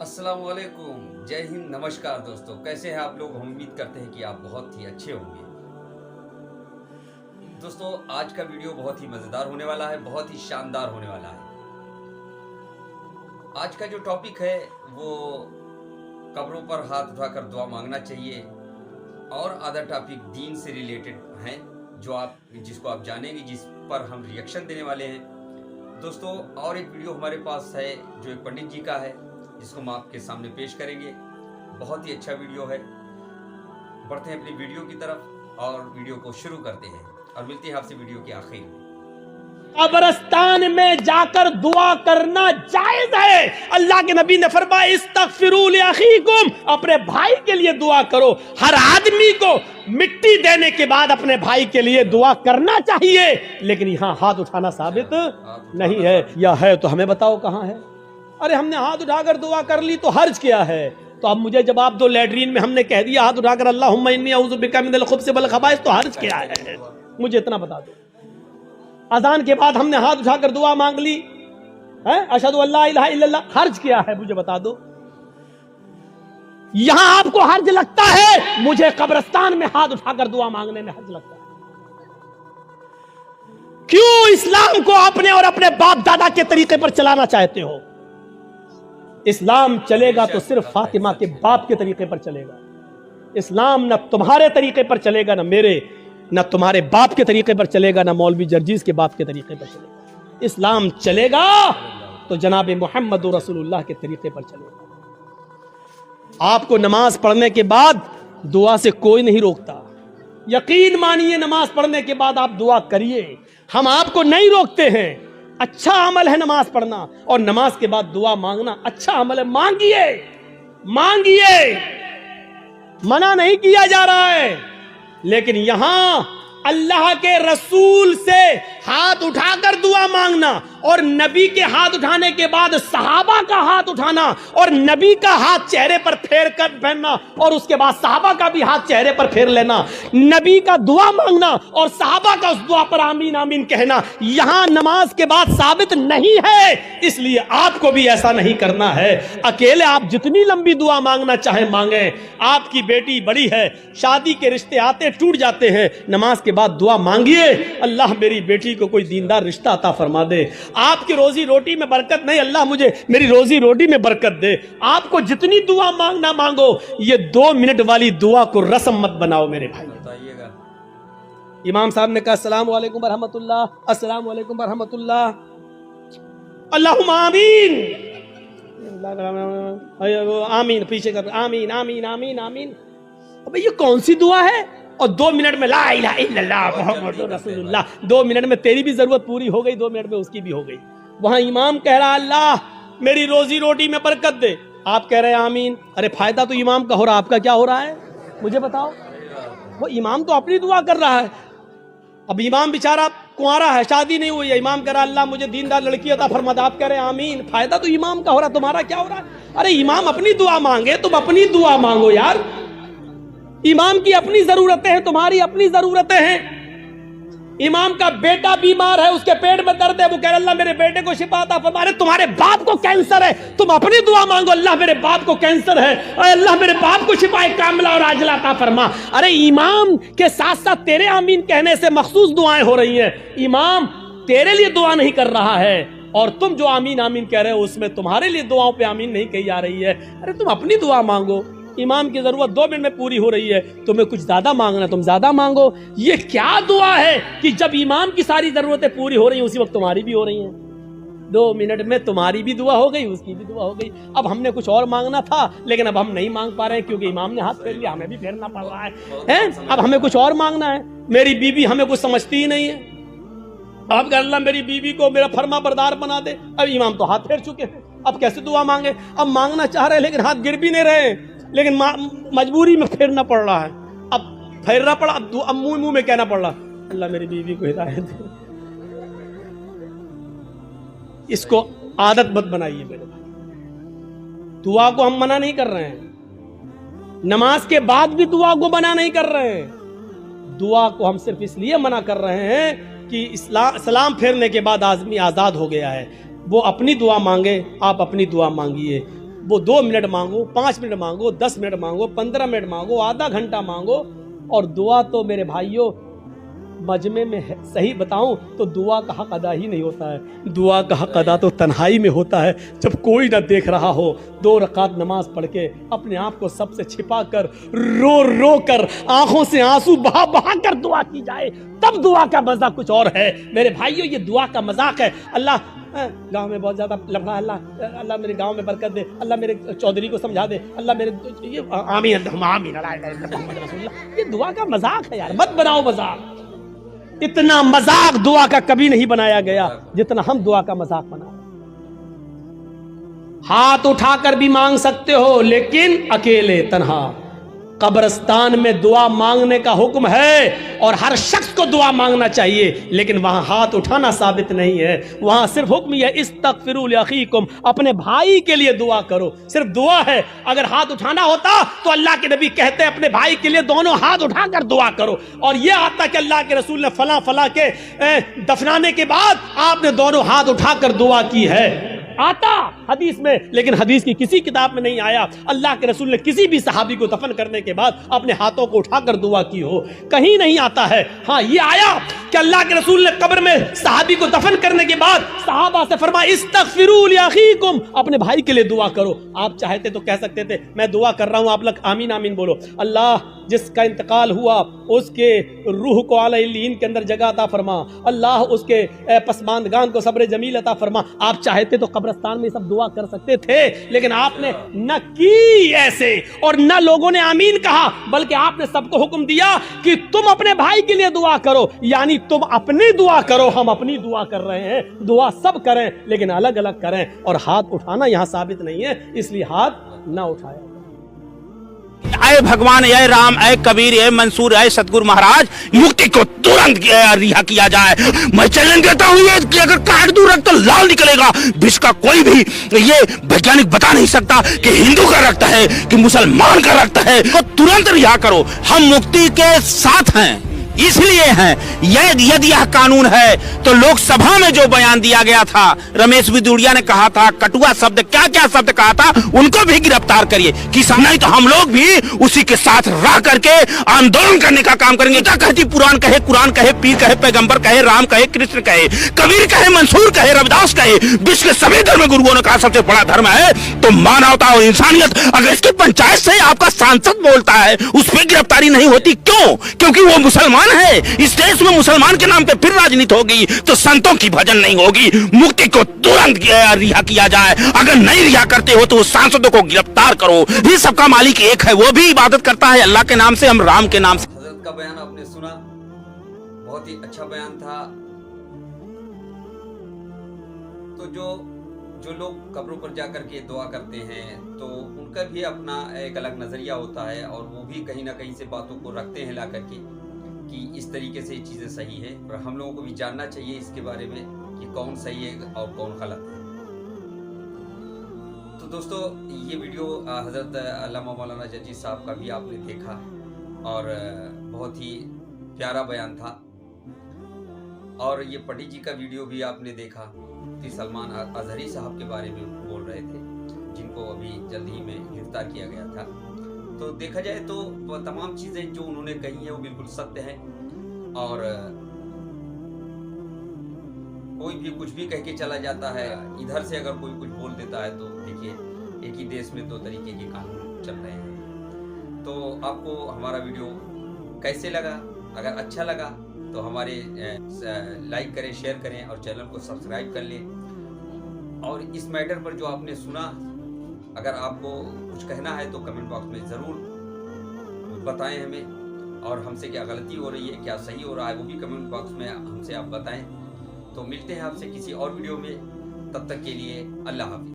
अस्सलामुअलैकुम, जय हिंद, नमस्कार दोस्तों। कैसे हैं आप लोग? हम उम्मीद करते हैं कि आप बहुत ही अच्छे होंगे। दोस्तों, आज का वीडियो बहुत ही मज़ेदार होने वाला है, बहुत ही शानदार होने वाला है। आज का जो टॉपिक है वो कब्रों पर हाथ उठाकर दुआ मांगना चाहिए और अदर टॉपिक दीन से रिलेटेड हैं जिसको आप जानेंगे, जिस पर हम रिएक्शन देने वाले हैं। दोस्तों, और एक वीडियो हमारे पास है जो एक पंडित जी का है, जिसको हम आपके सामने पेश करेंगे। बहुत ही अच्छा वीडियो है। बढ़ते हैं अपनी वीडियो की तरफ और वीडियो को शुरू करते हैं और मिलते हैं आपसे वीडियो के आखिर में। कब्रिस्तान में जाकर दुआ करना जायज है। अल्लाह के नबी ने फरमाया इस्तगफिरू लिअखीकुम, अपने भाई के लिए दुआ करो। हर आदमी को मिट्टी देने के बाद अपने भाई के लिए दुआ करना चाहिए, लेकिन यहाँ हाथ उठाना साबित नहीं है। या है तो हमें बताओ कहाँ है। अरे हमने हाथ उठाकर दुआ कर ली तो हर्ज क्या है? तो अब मुझे जवाब दो, लैट्रीन में हमने कह दिया हाथ उठाकर अल्लाहुम्मा इन्नी अऊज़ु बिका मिनल खुब्सि वल खबाइस, तो हर्ज क्या है? मुझे इतना बता दो। अजान के बाद हमने हाथ उठाकर दुआ मांग ली है, अशहदु अल्ला इलाहा इल्लल्लाह, हर्ज क्या है? मुझे बता दो। यहां आपको हर्ज लगता है, मुझे कब्रिस्तान में हाथ उठाकर दुआ मांगने में हर्ज लगता है। क्यों इस्लाम को अपने और अपने बाप दादा के तरीके पर चलाना चाहते हो? इस्लाम चलेगा तो सिर्फ फातिमा के बाप के तरीके पर चलेगा। इस्लाम न तुम्हारे तरीके पर चलेगा, न मेरे, न तुम्हारे बाप के तरीके पर चलेगा, न मौलवी जर्जीज के बाप के तरीके पर चलेगा। इस्लाम चलेगा तो जनाब मोहम्मद रसूलुल्लाह के तरीके पर चलेगा। आपको नमाज पढ़ने के बाद दुआ से कोई नहीं रोकता। यकीन मानिए, नमाज पढ़ने के बाद आप दुआ करिए, हम आपको नहीं रोकते हैं। अच्छा अमल है नमाज पढ़ना और नमाज के बाद दुआ मांगना अच्छा अमल है। मांगिए मांगिए, मना नहीं किया जा रहा है, लेकिन यहां अल्लाह के रसूल से हाथ उठाकर दुआ मांगना और नबी के हाथ उठाने के बाद सहाबा का हाथ उठाना और नबी का हाथ चेहरे पर फेर कर पहनना और उसके बाद सहाबा का भी हाथ चेहरे पर फेर लेना, नबी का दुआ मांगना और सहाबा का उस दुआ पर आमीन आमीन कहना, यहां नमाज के बाद साबित नहीं है। इसलिए आपको भी ऐसा नहीं करना है। अकेले आप जितनी लंबी दुआ मांगना चाहे मांगे। आपकी बेटी बड़ी है, शादी के रिश्ते आते टूट जाते हैं, नमाज के बाद दुआ मांगिए, अल्लाह मेरी बेटी को कोई दीनदार रिश्ता अता फरमा दे। आपकी रोजी रोटी में बरकत नहीं, अल्लाह मुझे मेरी रोजी रोटी में बरकत दे। आपको जितनी दुआ मांगना मांगो, ये 2 मिनट वाली दुआ को रस्म मत बनाओ मेरे भाई। बताइएगा। इमाम साहब ने कहा अस्सलाम वालेकुम रहमतुल्लाह, अस्सलाम वालेकुम रहमतुल्लाह, अल्लाहुम्मा आमीन आमीन, पीछे कर आमीन आमीन आमीन आमीन। अबे ये कौन सी दुआ है? और 2 मिनट में ला इलाहा इल्लल्लाह मुहम्मदुर रसूलुल्लाह। 2 मिनट में तेरी भी जरूरत पूरी हो गई, 2 मिनट में उसकी भी हो गई। वहां इमाम कह रहा अल्लाह मेरी रोजी रोटी में बरकत दे, आप कह रहे हैं आमीन। अरे फायदा तो इमाम का हो रहा, आपका क्या हो रहा है मुझे बताओ? वो इमाम तो अपनी दुआ कर रहा है। अब इमाम बेचारा कुंवारा है, शादी नहीं हुई है, इमाम कह रहा अल्लाह मुझे दीनदार लड़की अता फरमा दे, आप कह रहे हैं आमीन। फायदा तो इमाम का हो रहा, तुम्हारा क्या हो रहा है? अरे इमाम अपनी दुआ मांगे, तुम अपनी दुआ मांगो यार। इमाम की अपनी जरूरतें हैं, तुम्हारी अपनी जरूरतें हैं। इमाम का बेटा बीमार है, उसके पेट में दर्द है, वो कह रहा अल्लाह मेरे बेटे को शिफा अता फरमा। अरे तुम्हारे बाप को कैंसर है, तुम अपनी दुआ मांगो, अल्लाह मेरे बाप को कैंसर है, अल्लाह मेरे बाप को शिफाए कामिला और आजिला अता फरमा। अरे इमाम के साथ साथ तेरे आमीन कहने से मखसूस दुआएं हो रही हैं। इमाम तेरे लिए दुआ नहीं कर रहा है और तुम जो आमीन आमीन कह रहे हो उसमें तुम्हारे लिए दुआओं पे आमीन नहीं कही जा रही है। अरे तुम अपनी दुआ मांगो। इमाम की जरूरत 2 मिनट में पूरी हो रही है, तुम्हें कुछ ज्यादा मांगना तुम ज्यादा मांगो। ये क्या दुआ है कि जब इमाम की सारी जरूरतें पूरी हो रही हैं उसी वक्त तुम्हारी भी हो रही हैं। 2 मिनट में तुम्हारी भी दुआ हो गई, उसकी भी दुआ हो गई। अब हमने कुछ और मांगना था, लेकिन अब हम नहीं मांग पा रहे हैं क्योंकि इमाम ने हाथ फेर लिया, हमें भी फेरना पड़ रहा है। अब हमें कुछ और मांगना है। मेरी बीवी हमें कुछ समझती ही नहीं है। अब अल्लाह मेरी बीवी को मेरा फर्मा बरदार बना दे। अब इमाम तो हाथ फेर चुके हैं, अब कैसे दुआ मांगे? अब मांगना चाह रहे हैं लेकिन हाथ गिर भी नहीं रहे, लेकिन मजबूरी में फेरना पड़ रहा है। अब फेरना पड़ा, अब मुंह में कहना पड़ रहा अल्लाह मेरी बीवी को हिदायत दे। इसको आदत मत बनाइए मेरे भाई। दुआ को हम मना नहीं कर रहे हैं, नमाज के बाद भी दुआ को मना नहीं कर रहे हैं। दुआ को हम सिर्फ इसलिए मना कर रहे हैं कि सलाम फेरने के बाद आदमी आजाद हो गया है, वो अपनी दुआ मांगे, आप अपनी दुआ मांगिए। वो 2 मिनट मांगो, 5 मिनट मांगो, 10 मिनट मांगो, 15 मिनट मांगो, आधा घंटा मांगो, और दुआ तो मेरे भाइयों मजमे में है, सही बताऊं तो दुआ का हक अदा ही नहीं होता है। दुआ का हक अदा तो तन्हाई में होता है, जब कोई ना देख रहा हो, 2 रकात नमाज पढ़ के अपने आप को सबसे छिपा कर, रो रो कर, आंखों से आंसू बहा बहा कर दुआ की जाए, तब दुआ का मजा कुछ और है। मेरे भाइयों, ये दुआ का मजाक है। अल्लाह गांव में बहुत ज्यादा लफड़ा, अल्लाह मेरे गांव में बरकत दे, अल्लाह मेरे चौधरी को समझा दे, अल्लाह मेरे ये आमीन आमीन, ये दुआ का मजाक है यार, मत बनाओ मजाक। इतना मजाक दुआ का कभी नहीं बनाया गया जितना हम दुआ का मजाक बना। हाथ उठाकर भी मांग सकते हो, लेकिन अकेले तन्हा। कब्रिस्तान में दुआ मांगने का हुक्म है और हर शख्स को दुआ मांगना चाहिए, लेकिन वहां हाथ उठाना साबित नहीं है। वहां सिर्फ हुक्म यह इस्तगफिरू लिअखीकुम, अपने भाई के लिए दुआ करो, सिर्फ दुआ है। अगर हाथ उठाना होता तो अल्लाह के नबी कहते अपने भाई के लिए दोनों हाथ उठाकर दुआ करो, और यह आता कि अल्लाह के रसूल ने फला फला के दफनाने के बाद आपने दोनों हाथ उठाकर दुआ की है, आता हदीस में, लेकिन हदीस की किसी किताब में नहीं आया अल्लाह के रसूल ने किसी भी सहाबी को दफन करने के बाद अपने हाथों को उठाकर दुआ की हो, कहीं नहीं आता है। हाँ, ये आया कि अल्लाह के रसूल ने कब्र में सहाबी को दफन करने के बाद सहाबा से फरमाया इस्तगफिरू लिअखीकुम, अपने भाई के लिए दुआ करो। आप चाहते तो कह सकते थे मैं दुआ कर रहा हूं, आप लोग आमीन आमीन बोलो। अल्लाह जिसका इंतकाल हुआ उसके रूह को आला इल्लीन के अंदर जगह अता फरमा, अल्लाह उसके पसमानदगान को सब्र जमील अता फरमा। आप चाहते तो कब्रिस्तान में सब दुआ कर सकते थे, लेकिन आपने न की ऐसे, और न लोगों ने आमीन कहा, बल्कि आपने सबको हुक्म दिया कि तुम अपने भाई के लिए दुआ करो, यानी तुम अपनी दुआ करो, हम अपनी दुआ कर रहे हैं। दुआ सब करें लेकिन अलग अलग करें, और हाथ उठाना यहां साबित नहीं है, इसलिए हाथ ना उठाया। ऐ भगवान, ऐ राम, ऐ कबीर, ऐ मंसूर, ऐ सतगुरु महाराज, मुक्ति को तुरंत रिहा किया जाए। मैं चैलेंज देता हूँ ये कि अगर काट दूं रक्त तो लाल निकलेगा। विश्व का कोई भी ये वैज्ञानिक बता नहीं सकता कि हिंदू का रक्त है कि मुसलमान का रक्त है, तो तुरंत रिहा करो। हम मुक्ति के साथ हैं, इसलिए हैं। यदि यह कानून है तो लोकसभा में जो बयान दिया गया था, रमेश बिदुड़िया ने कहा था, कटुआ शब्द क्या क्या शब्द कहा था, उनको भी गिरफ्तार करिए। किसान नहीं तो हम लोग भी उसी के साथ रह करके आंदोलन करने का काम करेंगे। क्या कहती पुराण कहे, कुरान कहे, पीर कहे, पैगंबर कहे, राम कहे, कृष्ण कहे, कबीर कहे, मंसूर कहे, रविदास कहे, विश्व के सभी धर्म गुरुओं ने कहा सबसे बड़ा धर्म है तो मानवता और इंसानियत। अगर इसकी पंचायत से आपका सांसद बोलता है उस पर गिरफ्तारी नहीं होती, क्यों? क्योंकि वो मुसलमान है। इस देश में मुसलमान के नाम पे फिर राजनीति होगी तो संतों की भजन नहीं होगी। मुक्ति को तुरंत रिहा किया जाए। अगर नहीं रिहा करते हो तो उस सांसदों को गिरफ्तार करो। ये सबका मालिक एक है, वो भी इबादत करता है अल्लाह के नाम से, हम राम के नाम से। हजरत का बयान आपने सुना, बहुत ही अच्छा बयान था। तो जो लोग कब्रों पर जाकर के दुआ करते हैं तो उनका भी अपना एक अलग नजरिया होता है, और वो भी कहीं ना कहीं से बातों को रखते हैं ला करके कि इस तरीके से चीज़ें सही है, और हम लोगों को भी जानना चाहिए इसके बारे में कि कौन सही है और कौन गलत है। तो दोस्तों, ये वीडियो हज़रत अल्लामा मौलाना जजी साहब का भी आपने देखा, और बहुत ही प्यारा बयान था। और ये पटी जी का वीडियो भी आपने देखा कि सलमान अजहरी साहब के बारे में बोल रहे थे, जिनको अभी जल्द ही में गिरफ्तार किया गया था। तो देखा जाए तो तमाम चीज़ें जो उन्होंने कही हैं वो बिल्कुल सत्य हैं, और कोई भी कुछ भी कह के चला जाता है। इधर से अगर कोई कुछ बोल देता है तो देखिए, एक ही देश में 2 तरीके के कानून चल रहे हैं। तो आपको हमारा वीडियो कैसे लगा? अगर अच्छा लगा तो हमारे लाइक करें, शेयर करें और चैनल को सब्सक्राइब कर लें। और इस मैटर पर जो आपने सुना, अगर आपको कुछ कहना है तो कमेंट बॉक्स में ज़रूर बताएं हमें, और हमसे क्या गलती हो रही है, क्या सही हो रहा है, वो भी कमेंट बॉक्स में हमसे आप बताएं। तो मिलते हैं आपसे किसी और वीडियो में, तब तक के लिए अल्लाह हाफ़िज़।